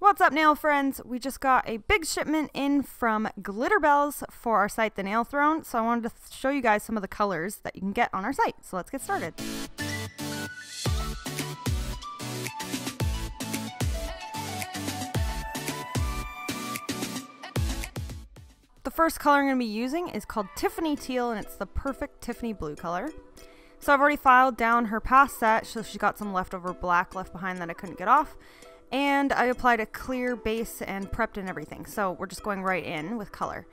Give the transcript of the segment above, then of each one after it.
What's up, nail friends? We just got a big shipment in from Glitterbels for our site, The Nail Throne. So I wanted to show you guys some of the colors that you can get on our site. So let's get started. The first color I'm going to be using is called Tiffany Teal, and it's the perfect Tiffany blue color. So I've already filed down her past set, so she's got some leftover black left behind that I couldn't get off. And I applied a clear base and prepped and everything. So we're just going right in with color.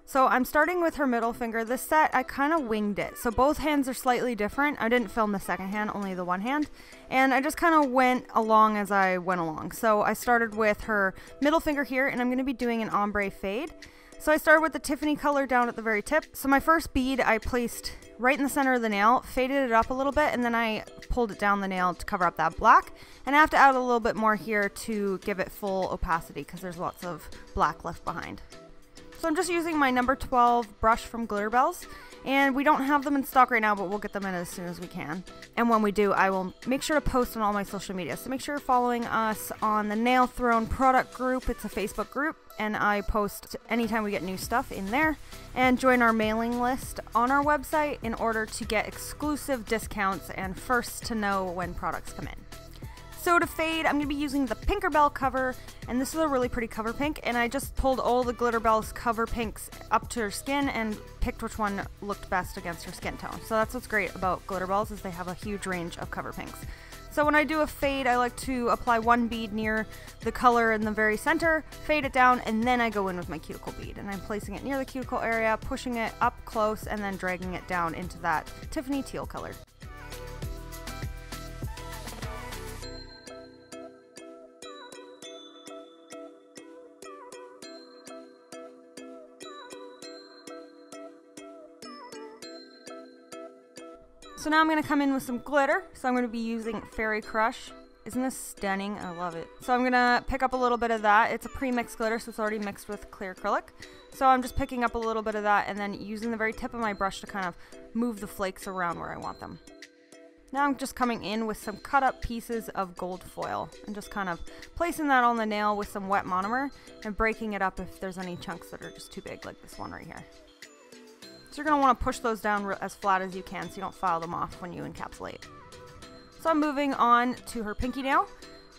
So I'm starting with her middle finger. This set, I kind of winged it. So both hands are slightly different. I didn't film the second hand, only the one hand. And I just kind of went along as I went along. So I started with her middle finger here, and I'm going to be doing an ombre fade. So I started with the Tiffany color down at the very tip. So my first bead I placed right in the center of the nail, faded it up a little bit, and then I pulled it down the nail to cover up that black. And I have to add a little bit more here to give it full opacity because there's lots of black left behind. So I'm just using my number 12 brush from Glitterbels. And we don't have them in stock right now, but we'll get them in as soon as we can. And when we do, I will make sure to post on all my social media. So make sure you're following us on the Nail Throne product group. It's a Facebook group, and I post anytime we get new stuff in there. And join our mailing list on our website in order to get exclusive discounts and first to know when products come in. So to fade, I'm going to be using the Tinkerbell cover, and this is a really pretty cover pink, and I just pulled all the Glitterbels cover pinks up to her skin and picked which one looked best against her skin tone. So that's what's great about Glitterbels, is they have a huge range of cover pinks. So when I do a fade, I like to apply one bead near the color in the very center, fade it down, and then I go in with my cuticle bead. And I'm placing it near the cuticle area, pushing it up close, and then dragging it down into that Tiffany Teal color. So now I'm going to come in with some glitter. So I'm going to be using Fairy Crush. Isn't this stunning? I love it. So I'm going to pick up a little bit of that. It's a pre-mixed glitter, so it's already mixed with clear acrylic. So I'm just picking up a little bit of that and then using the very tip of my brush to kind of move the flakes around where I want them. Now I'm just coming in with some cut up pieces of gold foil and just kind of placing that on the nail with some wet monomer and breaking it up if there's any chunks that are just too big, like this one right here. So you're going to want to push those down as flat as you can so you don't file them off when you encapsulate. So I'm moving on to her pinky nail,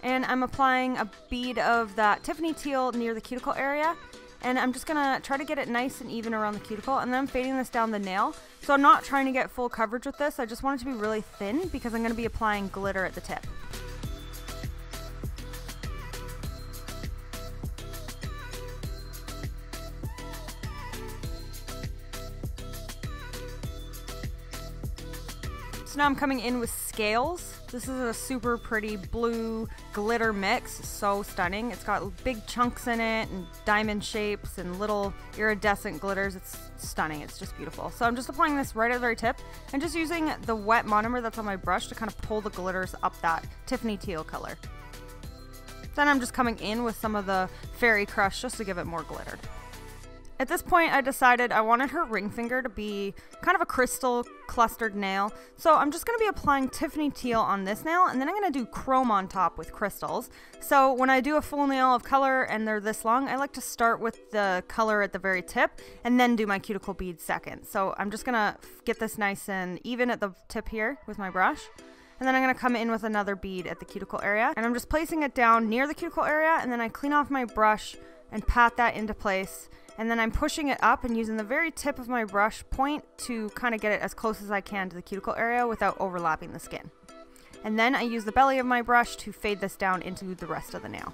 and I'm applying a bead of that Tiffany Teal near the cuticle area, and I'm just going to try to get it nice and even around the cuticle, and then I'm fading this down the nail. So I'm not trying to get full coverage with this, I just want it to be really thin because I'm going to be applying glitter at the tip. So now I'm coming in with Scales. This is a super pretty blue glitter mix, so stunning. It's got big chunks in it and diamond shapes and little iridescent glitters. It's stunning, it's just beautiful. So I'm just applying this right at the very tip and just using the wet monomer that's on my brush to kind of pull the glitters up that Tiffany Teal color. Then I'm just coming in with some of the Fairy Crush just to give it more glitter. At this point, I decided I wanted her ring finger to be kind of a crystal clustered nail. So I'm just going to be applying Tiffany Teal on this nail, and then I'm going to do chrome on top with crystals. So when I do a full nail of color and they're this long, I like to start with the color at the very tip and then do my cuticle bead second. So I'm just going to get this nice and even at the tip here with my brush. And then I'm going to come in with another bead at the cuticle area. And I'm just placing it down near the cuticle area, and then I clean off my brush and pat that into place. And then I'm pushing it up and using the very tip of my brush point to kind of get it as close as I can to the cuticle area without overlapping the skin. And then I use the belly of my brush to fade this down into the rest of the nail.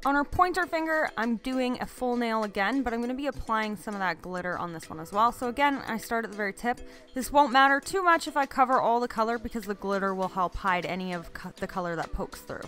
On her pointer finger, I'm doing a full nail again, but I'm going to be applying some of that glitter on this one as well. So again, I start at the very tip. This won't matter too much if I cover all the color because the glitter will help hide any of the color that pokes through.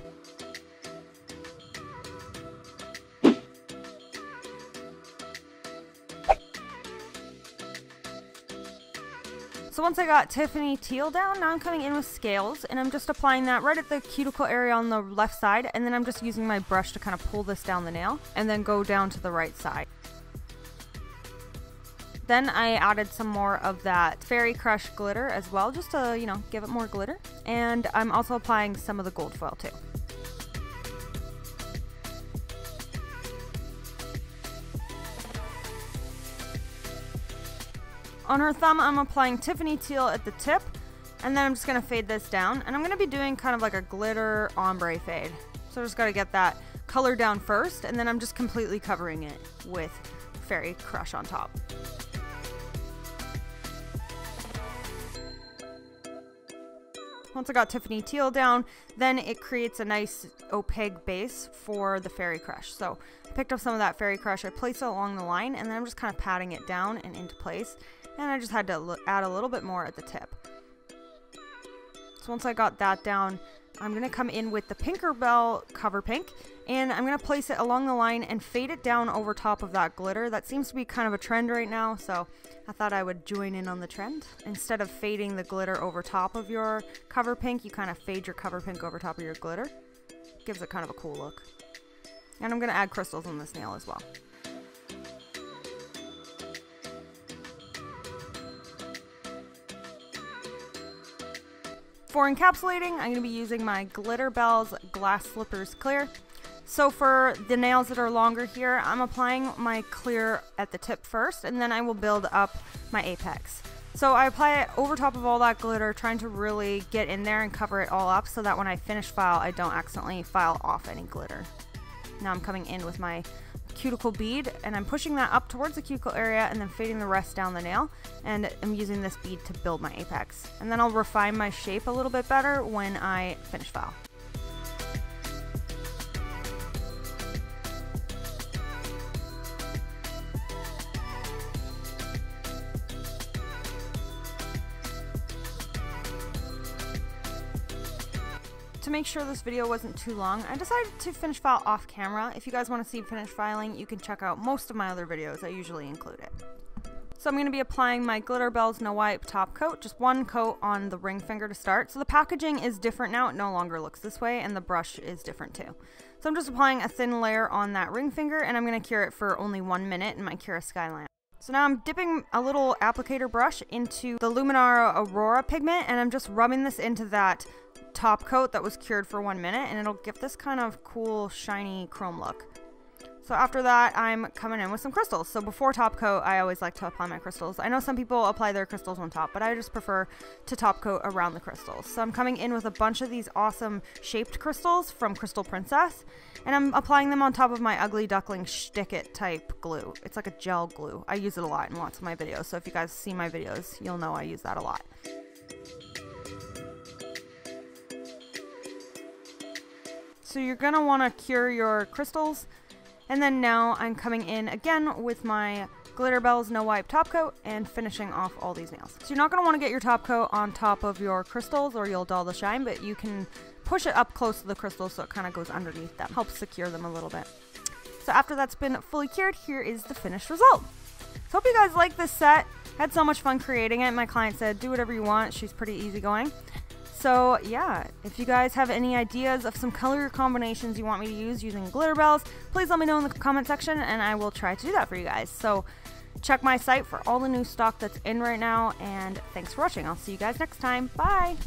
So once I got Tiffany Teal down, now I'm coming in with Scales, and I'm just applying that right at the cuticle area on the left side, and then I'm just using my brush to kind of pull this down the nail, and then go down to the right side. Then I added some more of that Fairy Crush glitter as well, just to, you know, give it more glitter. And I'm also applying some of the gold foil too. On her thumb, I'm applying Tiffany Teal at the tip, and then I'm just gonna fade this down. And I'm gonna be doing kind of like a glitter ombre fade. So I just gotta get that color down first, and then I'm just completely covering it with Fairy Crush on top. Once I got Tiffany Teal down, then it creates a nice opaque base for the Fairy Crush. So I picked up some of that Fairy Crush, I placed it along the line, and then I'm just kind of patting it down and into place. And I just had to add a little bit more at the tip. So once I got that down, I'm going to come in with the Tinkerbell Cover Pink, and I'm going to place it along the line and fade it down over top of that glitter. That seems to be kind of a trend right now, so I thought I would join in on the trend. Instead of fading the glitter over top of your Cover Pink, you kind of fade your Cover Pink over top of your glitter. Gives it kind of a cool look. And I'm going to add crystals on this nail as well. For encapsulating, I'm going to be using my Glitterbels Glass Slippers Clear. So for the nails that are longer here, I'm applying my clear at the tip first, and then I will build up my apex. So I apply it over top of all that glitter, trying to really get in there and cover it all up so that when I finish file, I don't accidentally file off any glitter. Now I'm coming in with my cuticle bead, and I'm pushing that up towards the cuticle area and then fading the rest down the nail, and I'm using this bead to build my apex. And then I'll refine my shape a little bit better when I finish file. To make sure this video wasn't too long, I decided to finish file off camera. If you guys want to see finished filing, you can check out most of my other videos. I usually include it. So I'm going to be applying my Glitterbels No Wipe top coat, just one coat on the ring finger to start. So the packaging is different now, it no longer looks this way, and the brush is different too. So I'm just applying a thin layer on that ring finger, and I'm going to cure it for only 1 minute in my Cura Sky lamp. So now I'm dipping a little applicator brush into the Luminara Aurora pigment, and I'm just rubbing this into that top coat that was cured for 1 minute, and it'll give this kind of cool shiny chrome look. So after that, I'm coming in with some crystals. So before top coat, I always like to apply my crystals. I know some people apply their crystals on top, but I just prefer to top coat around the crystals. So I'm coming in with a bunch of these awesome shaped crystals from Crystal Princess, and I'm applying them on top of my Ugly Duckling Stick-It type glue. It's like a gel glue. I use it a lot in lots of my videos, so if you guys see my videos, you'll know I use that a lot. So you're going to want to cure your crystals. And then now I'm coming in again with my Glitterbels No Wipe top coat and finishing off all these nails. So you're not going to want to get your top coat on top of your crystals or you'll dull the shine, but you can push it up close to the crystals so it kind of goes underneath them. Helps secure them a little bit. So after that's been fully cured, here is the finished result. So hope you guys like this set. I had so much fun creating it. My client said, do whatever you want. She's pretty easygoing. So yeah, if you guys have any ideas of some color combinations you want me to use using Glitterbels, please let me know in the comment section and I will try to do that for you guys. So check my site for all the new stock that's in right now, and thanks for watching. I'll see you guys next time. Bye!